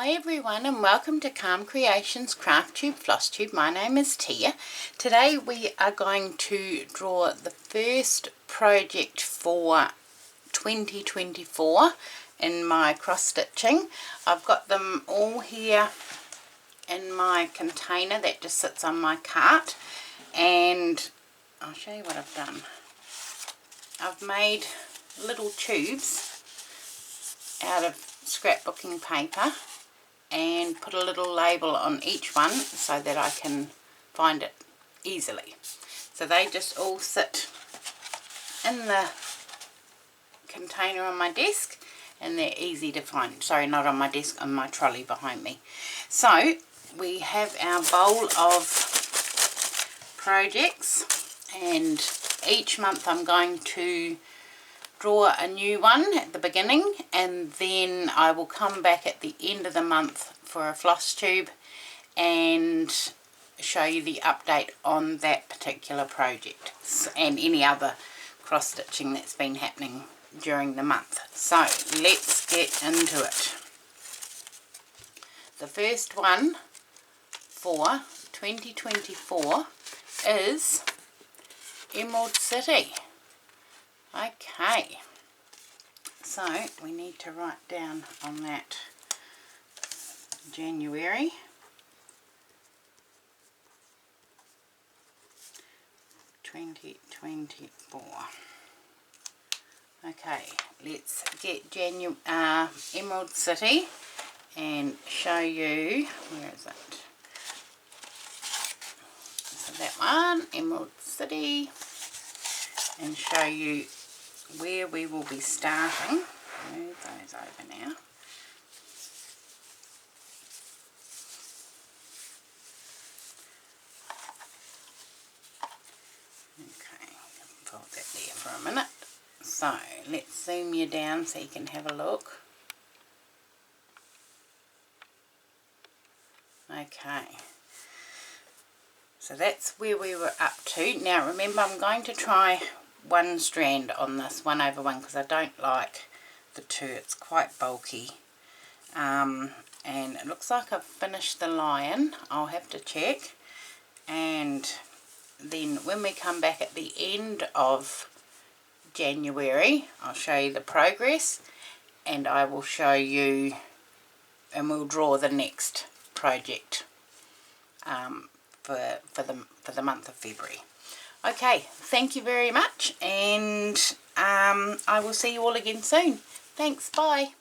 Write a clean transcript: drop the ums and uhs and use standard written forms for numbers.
Hi everyone and welcome to Calm Creations Flosstube. My name is Tia. Today we are going to draw the first project for 2024 in my cross stitching. I've got them all here in my container that just sits on my cart, and I'll show you what I've done. I've made little tubes out of scrapbooking paper and put a little label on each one so that I can find it easily. So they just all sit in the container on my desk and they're easy to find. Sorry, not on my desk, on my trolley behind me. So we have our bowl of projects, and each month I'm going to draw a new one at the beginning, and then I will come back at the end of the month for a floss tube and show you the update on that particular project and any other cross stitching that's been happening during the month. So let's get into it. The first one for 2024 is Emerald City. Okay, so we need to write down on that January 2024. Okay, let's get Emerald City and show you, where is it? So that one, Emerald City, and show you where we will be starting. Move those over now. Okay, hold that there for a minute. So let's zoom you down so you can have a look. Okay, so that's where we were up to. Now remember, I'm going to try one strand on this, 1 over 1, because I don't like the two. It's quite bulky, and it looks like I've finished the lion. I'll have to check, and then when we come back at the end of January I'll show you the progress, and I will show you, and we'll draw the next project for the month of February. Okay, thank you very much, and I will see you all again soon. Thanks, bye.